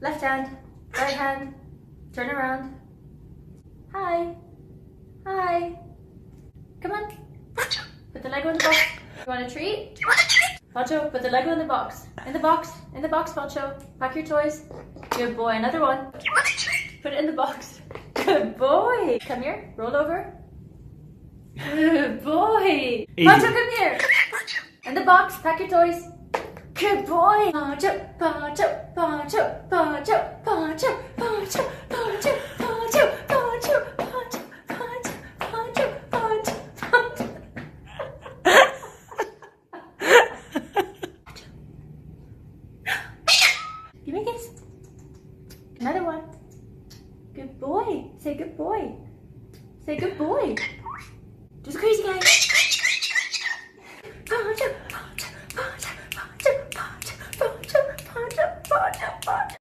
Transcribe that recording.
Left hand, right hand, turn around. Hi, hi. Come on. Put the Lego in the box. You want a treat? Pancho, put the Lego in the box. In the box, Pancho. Pack your toys. Good boy, another one. Put it in the box. Good boy. Come here, roll over. Good boy. Pancho, come here. In the box, pack your toys. Good boy. Pancho, Pancho, Pancho, Pancho, Pancho, Pancho, Pancho, Pancho, Pancho, Pancho, Pancho, Pancho, Pancho, Pancho. Give me a kiss. Another one. Good boy. Say good boy. Say good boy. Just a crazy guy.